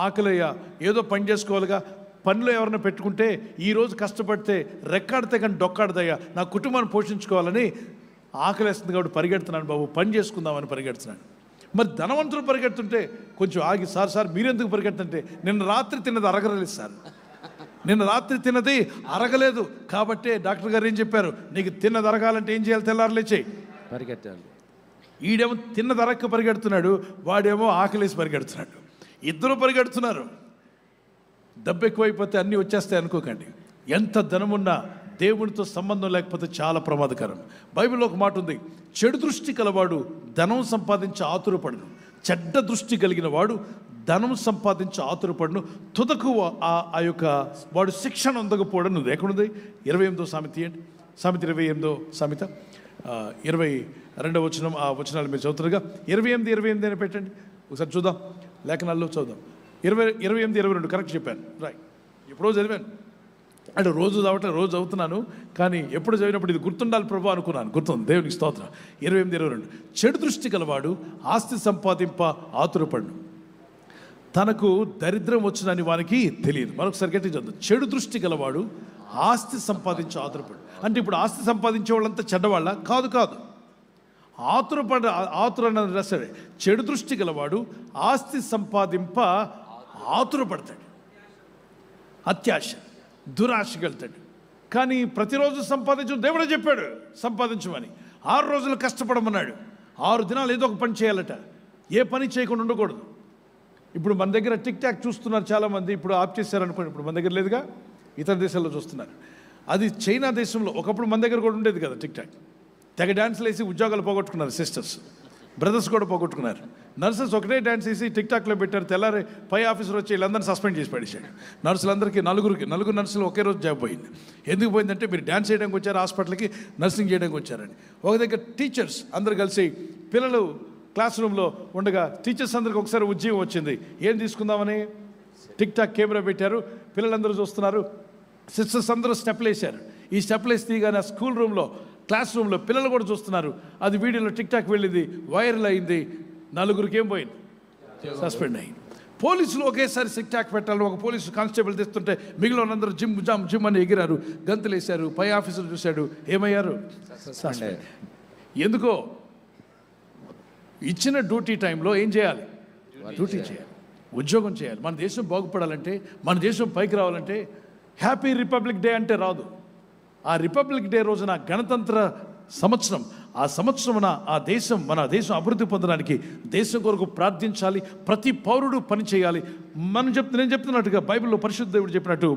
ఆకలయ్యా, ఏదో పని చేసుకోవాలిగా, పనిలో ఎవరైనా పెట్టుకుంటే ఈరోజు కష్టపడితే రెక్కాడితే కానీ డొక్కాడదయ్యా, నా కుటుంబాన్ని పోషించుకోవాలని ఆకలేస్తుంది కాబట్టి పరిగెడుతున్నాను బాబు, పని చేసుకుందామని పరిగెడుతున్నాను. మరి ధనవంతులు పరిగెడుతుంటే కొంచెం ఆగి, సార్ మీరెందుకు పరిగెడుతుంటే, నిన్న రాత్రి తిన్నది అరగలేదు సార్, నిన్న రాత్రి తిన్నది అరగలేదు కాబట్టి డాక్టర్ గారు ఏం చెప్పారు, నీకు తిన్నది అరగాలంటే ఏం చేయాలి, తెల్లారలేచి పరిగెత్తాలి. ఈడేమో తిన్నది అరక్క పరిగెడుతున్నాడు, వాడేమో ఆకలేసి పరిగెడుతున్నాడు. ఇద్దరు పరిగెడుతున్నారు. డబ్బు ఎక్కువైపోతే అన్నీ వచ్చేస్తాయి అనుకోకండి. ఎంత ధనమున్నా దేవునితో సంబంధం లేకపోతే చాలా ప్రమాదకరం. బైబిల్లో ఒక మాట ఉంది, చెడు దృష్టి కలవాడు ధనం సంపాదించి ఆతురపడును, చెడ్డ దృష్టి కలిగిన వాడు ధనం సంపాదించి ఆతురపడును, తుదకు ఆ యొక్క వాడు శిక్షణ అందకపోవడం. నువ్వు ఎక్కడుంది? 28వ సామెత ఏంటి? సామెత 28వ సామెత 22వ వచనం. ఆ వచనాలు మీరు చదువుతారుగా. 28 అని పెట్టండి ఒకసారి చూద్దాం, లేఖనాల్లో చదువుదాం. 28, 22 కరెక్ట్ చెప్పాను, రైట్. ఎప్పుడో చదివాను అంటే రోజు చదువుతున్నాను, కానీ ఎప్పుడు చదివినప్పుడు ఇది గుర్తుండాలి ప్రభు అనుకున్నాను. గుర్తుంది, దేవునికి స్తోత్రం. 28, 22 చెడు దృష్టి కలవాడు ఆస్తి సంపాదింప ఆతురపడును, తనకు దరిద్రం వచ్చునని వానికి తెలియదు. మరొకసారి గట్టి చదువు. చెడు దృష్టి గలవాడు ఆస్తి సంపాదించి ఆతురపడు. అంటే ఇప్పుడు ఆస్తి సంపాదించే వాళ్ళంతా చెడ్డవాళ్ళ? కాదు. ఆతురన్న రాశాడు. చెడు దృష్టి గలవాడు ఆస్తి సంపాదింప ఆతురపడతాడు, అత్యాశ, దురాశకి వెళ్తాడు. కానీ ప్రతిరోజు సంపాదించు దేవుడే చెప్పాడు సంపాదించమని. 6 రోజులు కష్టపడమన్నాడు. 6 దినాలు ఏదో ఒక పని చేయాలట, ఏ పని చేయకుండా ఉండకూడదు. ఇప్పుడు మన దగ్గర టిక్ టాక్ చూస్తున్నారు చాలామంది, ఇప్పుడు ఆప్ చేశారనుకోండి, ఇప్పుడు మన దగ్గర లేదుగా, ఇతర దేశాల్లో చూస్తున్నారు. అది చైనా దేశంలో ఒకప్పుడు మన దగ్గర కూడా ఉండేది కదా టిక్ టాక్. తెగ డ్యాన్స్లు వేసి ఉద్యోగాలు పోగొట్టుకున్నారు, సిస్టర్స్, బ్రదర్స్ కూడా పోగొట్టుకున్నారు. నర్సెస్ ఒకటే డ్యాన్స్ వేసి టిక్ టాక్లో పెట్టారు. తెల్లారి పై ఆఫీసర్ వచ్చి వీళ్ళందరినీ సస్పెండ్ చేసి పడేశాడు. నర్సులందరికీ నలుగురు నర్సులు ఒకే రోజు జాబ్ పోయింది. ఎందుకు పోయిందంటే, మీరు డ్యాన్స్ చేయడానికి వచ్చారు హాస్పిటల్కి, నర్సింగ్ చేయడానికి వచ్చారని. ఒక దగ్గర టీచర్స్ అందరు కలిసి పిల్లలు క్లాస్ రూమ్లో ఉండగా టీచర్స్ అందరికి ఒకసారి ఉద్యోగం వచ్చింది. ఏం తీసుకుందామని టిక్ టాక్ కెమెరా పెట్టారు, పిల్లలందరూ చూస్తున్నారు. సిస్టర్స్ అందరూ స్టెప్లు వేశారు. ఈ స్టెప్లు వేసి తీయగానే స్కూల్ రూమ్లో క్లాస్ రూమ్లో పిల్లలు కూడా చూస్తున్నారు. అది వీడియోలో టిక్ టాక్ వెళ్ళింది, వైరల్ అయింది. 4గురికి ఏం పోయింది? సస్పెండ్ అయింది. పోలీసులు ఒకేసారి టిక్ టాక్ పెట్టాలని ఒక పోలీసు కానిస్టేబుల్ తెస్తుంటే మిగిలిన అందరూ జిమ్ అని ఎగిరారు, గంతులు వేశారు. పై ఆఫీసర్ చూశాడు, ఏమయ్యారు? సస్పెండ్. ఎందుకో ఇచ్చిన డ్యూటీ టైంలో ఏం చేయాలి? డ్యూటీ చేయాలి, ఉద్యోగం చేయాలి. మన దేశం బాగుపడాలంటే, మన దేశం పైకి రావాలంటే హ్యాపీ రిపబ్లిక్ డే అంటే రాదు. ఆ రిపబ్లిక్ డే రోజున గణతంత్ర సంవత్సరం, ఆ సంవత్సరమున మన దేశం అభివృద్ధి పొందడానికి దేశం కొరకు ప్రార్థించాలి. ప్రతి పౌరుడు పని చేయాలి. నేను చెప్తున్నట్టుగా బైబిల్లో పరిశుద్ధ దేవుడు చెప్పినట్టు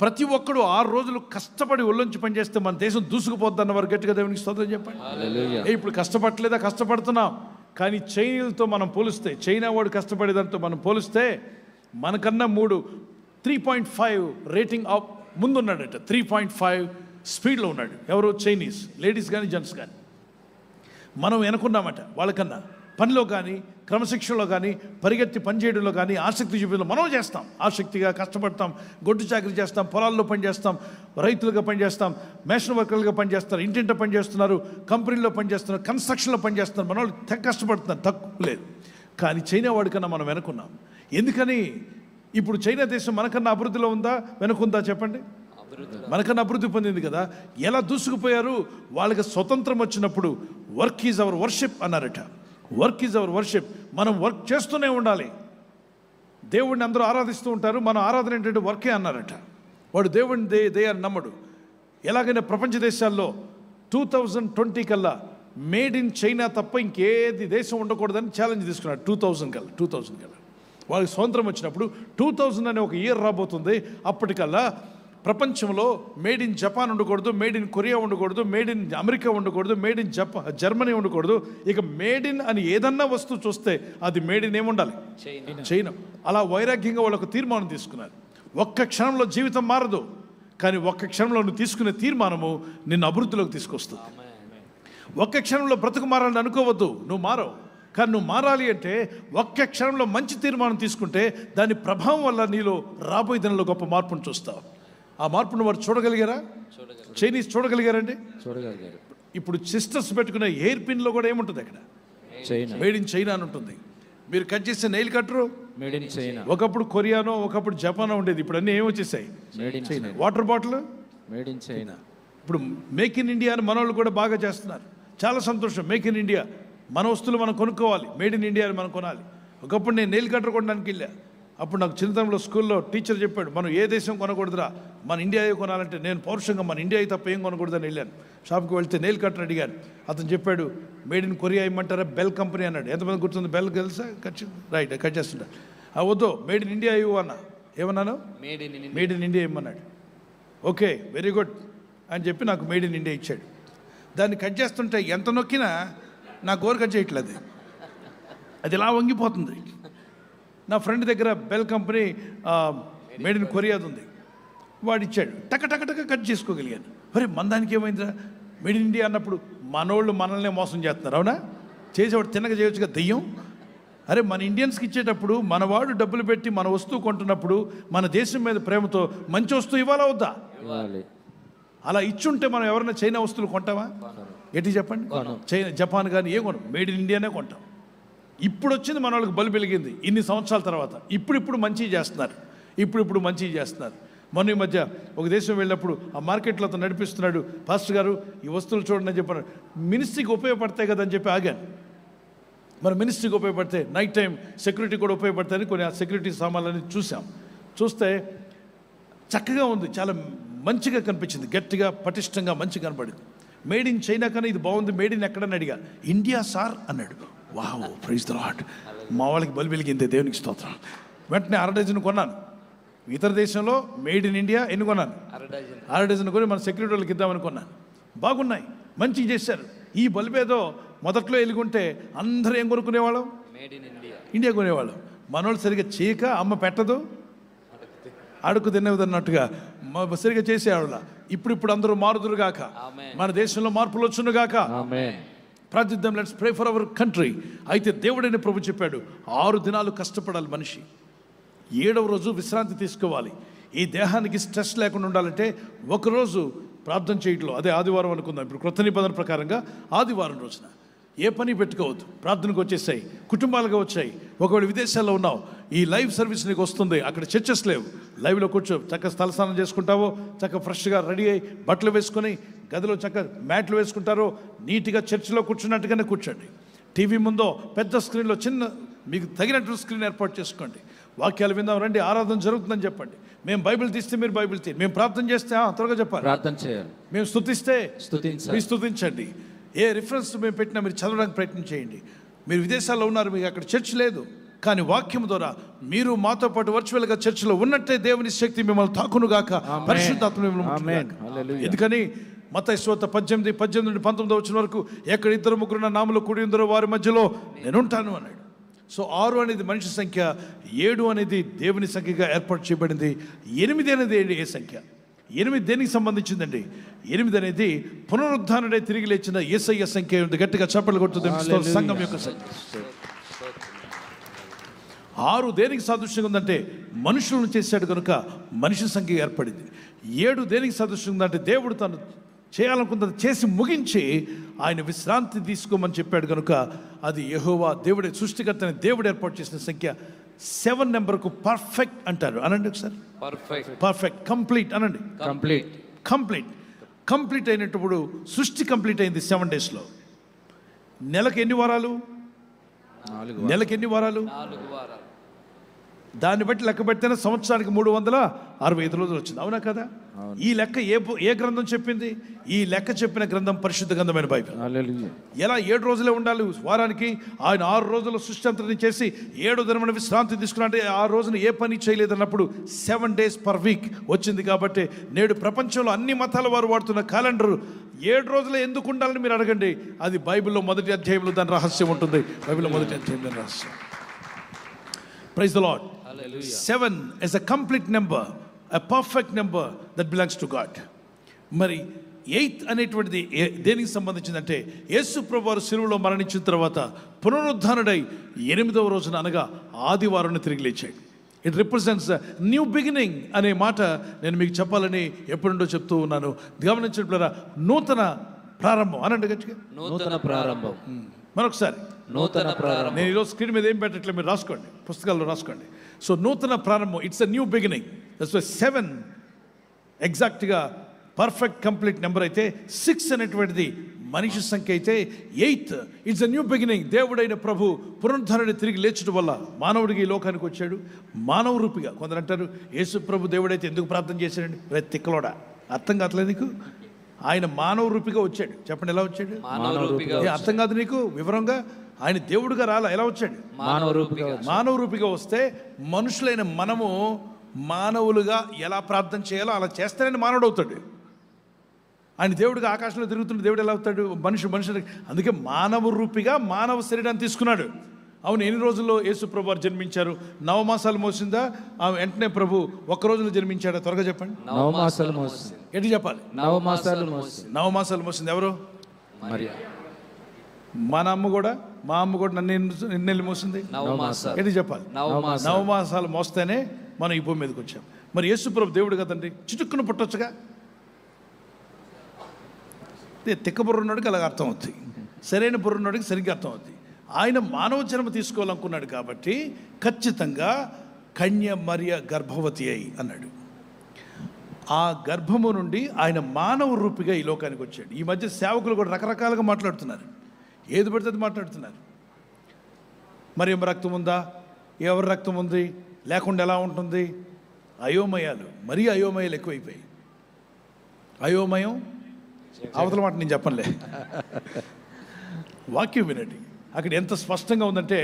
ప్రతి ఒక్కడు 6 రోజులు కష్టపడి ఒళ్ళొంచి పనిచేస్తే మన దేశం దూసుకుపోద్ది అన్నవారు గట్టిగా దేవునికి స్తోత్రం చెప్పండి. ఇప్పుడు కష్టపడలేదా? కష్టపడుతున్నాం. కానీ చైనాతో మనం పోలిస్తే, చైనా వాడు కష్టపడేదాంతో మనం పోలిస్తే మనకన్నా 3.5 రేటింగ్ ముందున్నాడట. 3.5 స్పీడ్లో ఉన్నాడు. ఎవరు? చైనీస్ లేడీస్ కానీ జెంట్స్ కానీ. మనం వెనుకున్నామట వాళ్ళకన్నా. పనిలో కానీ, క్రమశిక్షణలో కానీ, పరిగెత్తి పనిచేయడంలో కానీ, ఆసక్తి చూపించడంలో మనం చేస్తాం. ఆసక్తిగా కష్టపడతాం, గొడ్డు చాకరీ చేస్తాం, పొలాల్లో పనిచేస్తాం, రైతులుగా పనిచేస్తాం, మేషన్ వర్కర్లుగా పనిచేస్తారు, ఇంటింట పనిచేస్తున్నారు, కంపెనీలో పనిచేస్తున్నారు, కన్స్ట్రక్షన్లో పనిచేస్తున్నారు. మన వాళ్ళు కష్టపడుతున్నారు, తక్కువ లేదు. కానీ చైనా వాడికన్నా మనం వెనుకున్నాం. ఎందుకని? ఇప్పుడు చైనా దేశం మనకన్నా అభివృద్ధిలో ఉందా, వెనుకుందా? చెప్పండి. మనకన్నా అభివృద్ధి పొందింది కదా. ఎలా దూసుకుపోయారు? వాళ్ళకి స్వతంత్రం వచ్చినప్పుడు వర్క్ ఈజ్ అవర్ వర్షిప్ అన్నారట. Work is our worship. మనం వర్క్ చేస్తూనే ఉండాలి. దేవుడిని అందరూ ఆరాధిస్తూ ఉంటారు, మన ఆరాధన ఏంటంటే వర్కే అన్నారట. వాడు దేవుడిని దేయాన్ని నమ్మడు. ఎలాగైనా ప్రపంచ దేశాల్లో 2020 కల్లా మేడ్ ఇన్ చైనా తప్ప ఇంకేది దేశం ఉండకూడదని ఛాలెంజ్ తీసుకున్నాడు. 2000 కల్లా వాళ్ళకి స్వతంత్రం వచ్చినప్పుడు 2000 అనే ఒక ఇయర్ రాబోతుంది. అప్పటికల్లా ప్రపంచంలో మేడ్ ఇన్ జపాన్ ఉండకూడదు, మేడ్ ఇన్ కొరియా ఉండకూడదు, మేడ్ ఇన్ అమెరికా ఉండకూడదు, మేడ్ ఇన్ జర్మనీ ఉండకూడదు. ఇక మేడ్ ఇన్ అని ఏదన్నా వస్తువు చూస్తే అది మేడ్ ఇన్ ఏముండాలి? చైనా. అలా వైరాగ్యంగా వాళ్ళకు తీర్మానం తీసుకున్నారు. ఒక్క క్షణంలో జీవితం మారదు, కానీ ఒక్క క్షణంలో నువ్వు తీసుకునే తీర్మానము నిన్ను అభివృద్ధిలోకి తీసుకొస్తుంది. ఒక్క క్షణంలో బ్రతుకు మారాలని అనుకోవద్దు, నువ్వు మారవు. కానీ నువ్వు మారాలి అంటే ఒక్క క్షణంలో మంచి తీర్మానం తీసుకుంటే దాని ప్రభావం వల్ల నీలో రాబోయే దినంలో గొప్ప మార్పును చూస్తావు. ఆ మార్పును వారు చూడగలిగారా? చైనీస్ చూడగలిగారండి? చూడగలిగారు. ఇప్పుడు సిస్టర్స్ పెట్టుకునే హెయిర్ పిన్లో కూడా ఏముంటుంది? అక్కడ మేడ్ ఇన్ చైనా అని ఉంటుంది. మీరు కట్ చేసే నెయిల్ కట్టరు మేడ్ ఇన్ చైనా. ఒకప్పుడు కొరియానో, ఒకప్పుడు జపానో ఉండేది. ఇప్పుడు అన్నీ ఏమొచ్చేసాయి? Made in China. Water bottle made in China. ఇప్పుడు మేక్ ఇన్ ఇండియా అని మన వాళ్ళు కూడా బాగా చేస్తున్నారు. చాలా సంతోషం. Make in India. మన వస్తువులు మనం కొనుక్కోవాలి, మేడ్ ఇన్ ఇండియా అని మనం కొనాలి. ఒకప్పుడు నేను నెయిల్ కట్టర్ కొనడానికి వెళ్ళా. అప్పుడు నాకు చిన్నతనంలో స్కూల్లో టీచర్ చెప్పాడు, మనం ఏ దేశం కొనకూడదురా, మన ఇండియాయే కొనాలంటే నేను పౌరుషంగా మన ఇండియా తప్ప ఏం కొనకూడదని వెళ్ళాను. షాప్కి వెళ్తే నెయిల్ కట్టర్ అడిగాను. అతను చెప్పాడు, మేడ్ ఇన్ కొరియా ఇమ్మంటారా? బెల్ కంపెనీ అన్నాడు. ఎంతమంది గుర్తుంది? బెల్ తెలుసా? కట్ చేస్తుంటా. వద్దు, మేడ్ ఇన్ ఇండియా ఇవ్వు అన్న. ఏమన్నాను? మేడ్ ఇన్ ఇండియా ఇమ్మన్నాడు. ఓకే, వెరీ గుడ్ అని చెప్పి నాకు మేడ్ ఇన్ ఇండియా ఇచ్చాడు. దాన్ని కట్ చేస్తుంటే ఎంత నొక్కినా నా గోరు కట్ చేయట్లేదు, అది ఇలా వంగిపోతుంది. నా ఫ్రెండ్ దగ్గర బెల్ కంపెనీ మేడ్ ఇన్ కొరియాది ఉంది, వాడు ఇచ్చాడు. టక కట్ చేసుకోగలిగాను. మరి మన దానికి ఏమైందిరా? మేడ్ ఇన్ ఇండియా అన్నప్పుడు మనోళ్ళు మనల్నే మోసం చేస్తున్నారు. అవునా? చేసేవాడు తిన్నగా చేయొచ్చుగా, దెయ్యం. అరే, మన ఇండియన్స్కి ఇచ్చేటప్పుడు మనవాడు డబ్బులు పెట్టి మన వస్తువు కొంటున్నప్పుడు మన దేశం మీద ప్రేమతో మంచి వస్తువు ఇవ్వాలా వద్దా? అలా ఇచ్చుంటే మనం ఎవరైనా చైనా వస్తువులు కొంటామా? ఎట్టి చెప్పండి. చైనా, జపాన్ కానీ ఏ కొనం, మేడ్ ఇన్ ఇండియానే కొంటాం. ఇప్పుడు వచ్చింది మన వాళ్ళకి బలు వెలిగింది ఇన్ని సంవత్సరాల తర్వాత. ఇప్పుడు మంచిగా చేస్తున్నారు, ఇప్పుడు మంచిగా చేస్తున్నారు. మొన్న ఈ మధ్య ఒక దేశం వెళ్ళినప్పుడు ఆ మార్కెట్లో అతను నడిపిస్తున్నాడు. పాస్టర్ గారు, ఈ వస్తువులు చూడండి అని చెప్పారు. మినిస్ట్రీకి ఉపయోగపడతాయి కదా అని చెప్పి ఆగాను. మరి మినిస్ట్రీకి ఉపయోగపడితే నైట్ టైం సెక్యూరిటీ కూడా ఉపయోగపడతాయని కొన్ని ఆ సెక్యూరిటీ సామాన్లని చూస్తే చక్కగా ఉంది, చాలా మంచిగా కనిపించింది, గట్టిగా పటిష్టంగా మంచిగా కనపడింది. మేడ్ ఇన్ చైనా కన్నా ఇది బాగుంది, మేడ్ ఇన్ ఎక్కడని అడిగా. ఇండియా సార్ అన్నాడు. Wow, praise the Lord. మా వాళ్ళకి బలి వెలిగింది, దేవునికి స్తోత్రం. వెంటనే 6 డజన్ కొన్నాను. ఇతర దేశంలో మేడ్ ఇన్ ఇండియా ఎన్ని కొన్నాను? 6 డజన్ కొని మన సెక్యూరిటీ వాళ్ళకి ఇద్దామని కొన్నాను. బాగున్నాయి, మంచిగా చేశారు. ఈ బల్బేదో మొదట్లో ఎలుగుంటే అందరూ ఏం కొనుక్కునేవాళ్ళం? ఇండియా కొనేవాళ్ళం. మనోళ్ళు సరిగ్గా చేయక అమ్మ పెట్టదు, అడుగు తినేదన్నట్టుగా సరిగ్గా చేసేవాళ్ళ. ఇప్పుడు అందరూ మారుదురుగాక, మన దేశంలో మార్పులు వచ్చునుగాక. ప్రార్థిద్దాం, let's pray for our country. అయితే దేవుడైన ప్రభు చెప్పాడు 6 దినాలు కష్టపడాలి మనిషి, 7వ రోజు విశ్రాంతి తీసుకోవాలి. ఈ దేహానికి స్ట్రెస్ లేకుండా ఉండాలంటే ఒకరోజు ప్రార్థన చేయట్లో, అదే ఆదివారం అనుకుందాం. ఇప్పుడు క్రొత్త నిబంధన ప్రకారంగా ఆదివారం రోజున ఏ పని పెట్టుకోవద్దు, ప్రార్థనకు వచ్చేసాయి, కుటుంబాలుగా వచ్చాయి. ఒకవేళ విదేశాల్లో ఉన్నావు, ఈ లైవ్ సర్వీస్ నీకు వస్తుంది, అక్కడ చర్చెస్ లేవు, లైవ్లో కూర్చో, చక్కగా స్థలస్నానం చేసుకుంటావో, చక్కగా ఫ్రెష్గా రెడీ అయ్యి బట్టలు వేసుకొని గదిలో చక్కగా మ్యాట్లు వేసుకుంటారో, నీట్గా చర్చిలో కూర్చున్నట్టుగానే కూర్చోండి. టీవీ ముందో పెద్ద స్క్రీన్లో చిన్న మీకు తగినట్టు స్క్రీన్ ఏర్పాటు చేసుకోండి. వాక్యాలు విందాం రండి, ఆరాధన జరుగుతుందని చెప్పండి. మేము బైబిల్ తీస్తే మీరు బైబిల్ తీయండి, మేము ప్రార్థన చేస్తే త్వరగా చెప్పాలి, ప్రార్థన చేయాలి, మేము స్తుతిస్తే స్తుతించాలి, మీరు స్తుతించండి. ఏ రిఫరెన్స్ మేము పెట్టినా మీరు చదవడానికి ప్రయత్నం చేయండి. మీరు విదేశాల్లో ఉన్నారు, మీకు అక్కడ చర్చ్ లేదు, కానీ వాక్యం ద్వారా మీరు మాతో పాటు వర్చువల్గా చర్చిలో ఉన్నట్టే దేవుని శక్తి మిమ్మల్ని తాకునుగాక, పరిశుద్ధాత్మ మిమ్మల్ని ముట్టునుగాక. ఎందుకని మత్తయి సువార్త 18:19 వచ్చిన వరకు ఎక్కడ 2-3 నా నామములో కూడి ఉందరో వారి మధ్యలో నేనుంటాను అన్నాడు. సో 6 అనేది మనిషి సంఖ్య, 7 అనేది దేవుని సంఖ్యగా ఏర్పాటు చేయబడింది, 8 అనేది ఏ సంఖ్య? 8 దేనికి సంబంధించిందండి? 8 అనేది పునరుద్ధానుడై తిరిగి లేచిన యేసయ్య సంఖ్య ఉంది. గట్టిగా చప్పట్లు కొట్టుతుంది సంఘం యొక్క సంఖ్య. 6 దేనికి సాదృశ్యంగా ఉందంటే మనుషులను చేశాడు కనుక మనిషి సంఖ్య ఏర్పడింది. 7 దేనికి సాదృశ్యంగా ఉందంటే దేవుడు తను చేయాలనుకున్నది చేసి ముగించి ఆయన విశ్రాంతి తీసుకోమని చెప్పాడు కనుక అది యెహోవా దేవుడే, సృష్టికర్తని దేవుడు ఏర్పాటు చేసిన సంఖ్య. 7 నెంబర్కు పర్ఫెక్ట్ అంటారు. అనండి ఒకసారి, పర్ఫెక్ట్, కంప్లీట్ అనండి. కంప్లీట్ అయినప్పుడు సృష్టి కంప్లీట్ అయింది 7 డేస్లో. నెలకు ఎన్ని వారాలు? 4 వారాలు. దాన్ని బట్టి లెక్క పెడితేనే సంవత్సరానికి 365 రోజులు వచ్చింది. అవునా కదా? ఈ లెక్క ఏ గ్రంథం చెప్పింది? ఈ లెక్క చెప్పిన గ్రంథం పరిశుద్ధ గ్రంథమైన బైబిల్. ఎలా 7 రోజులే ఉండాలి వారానికి? ఆయన 6 రోజుల సృష్టి అంతటిని చేసి 7వ దినమున విశ్రాంతి తీసుకున్నాంటే ఆ రోజున ఏ పని చేయలేదన్నప్పుడు 7 days per week వచ్చింది. కాబట్టి నేడు ప్రపంచంలో అన్ని మతాల వారు వాడుతున్న క్యాలెండర్ 7 రోజులే ఎందుకు ఉండాలని మీరు అడగండి. అది బైబిల్లో 1వ అధ్యాయంలో దాని రహస్యం ఉంటుంది. బైబిల్లో 1వ అధ్యాయంలో రహస్యం. Praise the Lord. 7 is a complete number, a perfect number that belongs to God. మరి 8 అనేటువంటిది దేనికి సంబంధించిందంటే యేసు ప్రభువారు శిలువలో మరణించిన తర్వాత పునరుద్ధానుడై 8వ రోజున అనగా ఆదివారం తిరిగి లేచాడు. ఇట్ రిప్రజెంట్స్ న్యూ బిగినింగ్ అనే మాట నేను మీకు చెప్పాలని ఎప్పుడుండో చెప్తూ ఉన్నాను. గమనించినట్లరా, నూతన ప్రారంభం అనండి గట్టిగా, నూతన ప్రారంభం. మరొకసారి నూతన ప్రారంభం. నేను ఈరోజు స్క్రీన్ మీద ఏం పెట్టట్లేదు, మీరు రాసుకోండి, పుస్తకాల్లో రాసుకోండి. సో నూతన ప్రారంభం, it's a new beginning. That's why 7 ఎగ్జాక్ట్గా పర్ఫెక్ట్ కంప్లీట్ నెంబర్ అయితే, 6 అనేటువంటిది మనిషి సంఖ్య అయితే, 8 ఇట్స్ అ న్యూ బిగినింగ్. దేవుడైన ప్రభు పునరుద్ధరణని తిరిగి లేచడం వల్ల మానవుడికి ఈ లోకానికి వచ్చాడు మానవ రూపిగా. కొందరు అంటారు యేసు ప్రభు దేవుడైతే ఎందుకు ప్రార్థన చేశాడండి? తిక్కలోడా, అర్థం కావట్లేదు నీకు? ఆయన మానవ రూపిగా వచ్చాడు. చెప్పండి, ఎలా వచ్చాడు? అర్థం కాదు నీకు వివరంగా? ఆయన దేవుడుగా రాలా, ఎలా వచ్చాడు? మానవ రూపిగా వస్తే మనుషులైన మనము మానవులుగా ఎలా ప్రార్థన చేయాలో అలా చేస్తానని మానవుడు అవుతాడు. ఆయన దేవుడిగా ఆకాశంలో తిరుగుతుంటే దేవుడు ఎలా అవుతాడు? మనుషులు. అందుకే మానవ రూపిగా మానవ శరీరాన్ని తీసుకున్నాడు. అవును, ఎన్ని రోజుల్లో యేసు ప్రభు వారు జన్మించారు? 9 మాసాలు మోసిందా? వెంటనే ప్రభు 1 రోజులో జన్మించాడా? త్వరగా చెప్పండి. 9 మాసాలు మోసింది. ఎటు చెప్పాలి? 9 మాసాలు మోసింది. 9 మాసాలు మోసింది ఎవరు? మరియా. మా అమ్మ కూడా నన్ను ఎన్నెల్లి మోసింది? 9 మాసాలు. ఎటు చెప్పాలి? 9 మాసాలు మోస్తేనే మనం ఈ భూమి మీదకి వచ్చాం. మరి యేసు ప్రభు దేవుడు కదండి, చిటుక్కును పుట్టొచ్చుగా. తిక్క బుర్రున్నోడికి అలాగ అర్థం అవుతుంది, సరైన బుర్రున్నోడికి సరిగ్గా అర్థం అవుతుంది. ఆయన మానవ జన్మ తీసుకోవాలనుకున్నాడు కాబట్టి ఖచ్చితంగా కన్య మరియ గర్భవతి అయి అన్నాడు. ఆ గర్భము నుండి ఆయన మానవ రూపిగా ఈ లోకానికి వచ్చాడు. ఈ మధ్య సేవకులు కూడా రకరకాలుగా మాట్లాడుతున్నారు, ఏది పడితే అది మాట్లాడుతున్నారు. మరి ఏం రక్తం ఉందా, ఎవరి రక్తం ఉంది, లేకుండా ఎలా ఉంటుంది? అయోమయాలు, మరీ అయోమయాలు ఎక్కువైపోయాయి. అయోమయం అవతల మాట నేను చెప్పనులే, వాక్యం వినండి. అక్కడ ఎంత స్పష్టంగా ఉందంటే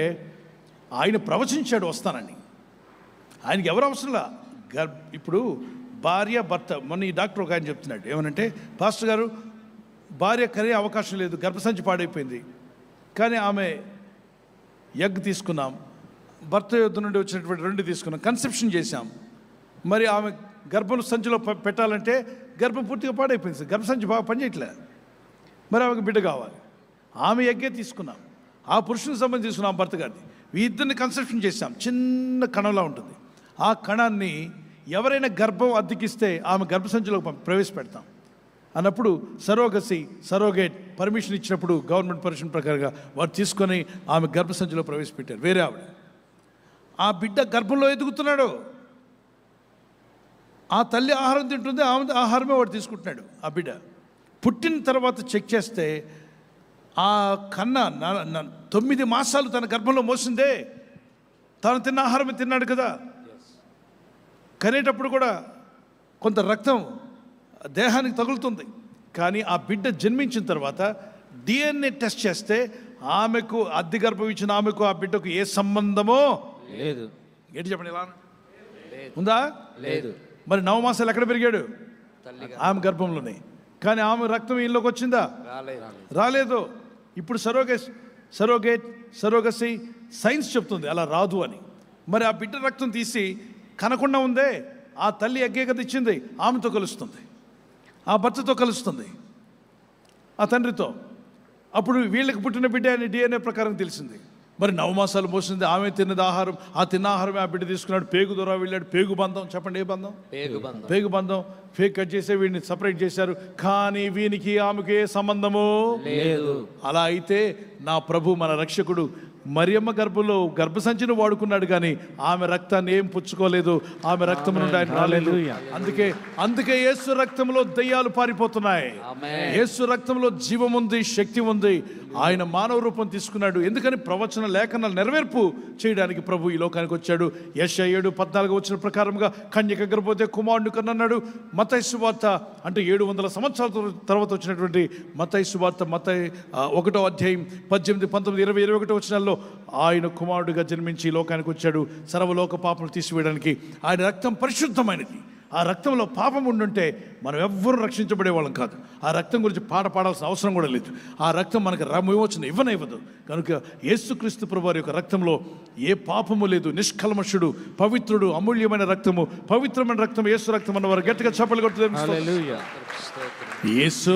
ఆయన ప్రవచించాడు వస్తానని. ఆయనకి ఎవరు అవసరంలా. ఇప్పుడు భార్య భర్త, మొన్న ఈ డాక్టర్ ఒక ఆయన చెప్తున్నాడు ఏమనంటే, పాస్టర్ గారు భార్య కనే అవకాశం లేదు, గర్భసంచి పాడైపోయింది, కానీ ఆమె ఎగ్ తీసుకున్నాం, భర్త యొద్ద నుండి వచ్చినటువంటి 2 తీసుకున్నాం, కన్సెప్షన్ చేశాం. మరి ఆమె గర్భం సంచిలో పెట్టాలంటే గర్భం పూర్తిగా పాడైపోయింది, గర్భసంచి బాగా పనిచేయట్లే, మరి ఆమెకు బిడ్డ కావాలి. ఆమె ఎగ్గే తీసుకున్నాం, ఆ పురుషుని సంబంధం తీసుకున్నాం, భర్త గారిని, ఈ ఇద్దరిని కన్సెప్షన్ చేశాం. చిన్న కణంలా ఉంటుంది. ఆ కణాన్ని ఎవరైనా గర్భం అద్దెకిస్తే ఆమె గర్భసంచిలో ప్రవేశపెడతాం అన్నప్పుడు సరోగేట్ పర్మిషన్ ఇచ్చినప్పుడు గవర్నమెంట్ పర్మిషన్ ప్రకారంగా వారు తీసుకొని ఆమె గర్భసంచిలో ప్రవేశపెట్టారు. వేరే ఆవిడ, ఆ బిడ్డ గర్భంలో ఎదుగుతున్నాడు. ఆ తల్లి ఆహారం తింటుంది, ఆమె ఆహారమే వాడు తీసుకుంటున్నాడు. ఆ బిడ్డ పుట్టిన తర్వాత చెక్ చేస్తే ఆ కన్న 9 మాసాలు తన గర్భంలో మోసిందే, తాను తిన్న ఆహారమే తిన్నాడు కదా. కనేటప్పుడు కూడా కొంత రక్తం దేహానికి తగులుతుంది. కానీ ఆ బిడ్డ జన్మించిన తర్వాత DNA టెస్ట్ చేస్తే ఆమెకు అద్దె గర్భం ఇచ్చిన ఆమెకు ఆ బిడ్డకు ఏ సంబంధమో లేదు. ఏంటి చెప్పండి, ఎలా ఉందా? లేదు. మరి 9 మాసాలు ఎక్కడ పెరిగాడు? ఆమె గర్భంలోనే. కానీ ఆమె రక్తం ఈయనలోకి వచ్చిందా? రాలేదు. ఇప్పుడు సరోగసీ సైన్స్ చెప్తుంది అలా రాదు అని. మరి ఆ బిడ్డ రక్తం తీసి కనకుండా ఉందే, ఆ తల్లి ఎగ్గే కదా ఇచ్చింది, ఆమెతో కలుస్తుంది, ఆ భర్తతో కలుస్తుంది, ఆ తండ్రితో. అప్పుడు వీళ్ళకి పుట్టిన బిడ్డ అని DNA ప్రకారం తెలిసింది. మరి 9 మాసాలు మోసింది, ఆమె తిన్నది ఆహారం, ఆ తిన్న ఆహారమే ఆ బిడ్డ తీసుకున్నాడు. పేగు ద్వారా వెళ్ళాడు. పేగు బంధం, చెప్పండి ఏ బంధం? పేగు బంధం. ఫేక్ కట్ చేసే వీడిని సపరేట్ చేశారు. కానీ వీనికి ఆమెకు ఏ సంబంధము లేదు. అలా అయితే నా ప్రభు మన రక్షకుడు మరియమ్మ గర్భంలో గర్భసంచిని వాడుకున్నాడు, కానీ ఆమె రక్తాన్ని ఏం పుచ్చుకోలేదు. ఆమె రక్తం నుండి ఆయన రాలేదు. అందుకే యేసు రక్తంలో దయ్యాలు పారిపోతున్నాయి. యేసు రక్తంలో జీవం ఉంది, శక్తి ఉంది. ఆయన మానవ రూపం తీసుకున్నాడు. ఎందుకని? ప్రవచన లేఖనాలు నెరవేర్పు చేయడానికి ప్రభు ఈ లోకానికి వచ్చాడు. యెషయా 7:14 వచ్చిన ప్రకారంగా కన్యక గర్భవతి కుమారుడు కన్నన్నాడు. మత్తయి సువార్త అంటే 700 సంవత్సరాల తర్వాత వచ్చినటువంటి మత్తయి సువార్త, మత్తయి 1వ అధ్యాయం 18, 19, 20, 21 వచనాల్లో ఆయన కుమారుడిగా జన్మించి ఈ లోకానికి వచ్చాడు. సర్వలోక పాపములు తీసివేయడానికి. ఆయన రక్తం పరిశుద్ధమైనది. ఆ రక్తంలో పాపం ఉండుంటే మనం ఎవ్వరూ రక్షించబడే వాళ్ళం కాదు. ఆ రక్తం గురించి పాడాల్సిన అవసరం కూడా లేదు. ఆ రక్తం మనకు విమోచన ఇవ్వదు. కనుక యేసుక్రీస్తు ప్రభువారి యొక్క రక్తంలో ఏ పాపము లేదు. నిష్కల్మషుడు, పవిత్రుడు, అమూల్యమైన రక్తము, పవిత్రమైన రక్తం యేసు రక్తం అన్నవారు గట్టిగా చప్పట్లు కొట్టుతారు. హల్లెలూయా. యేసు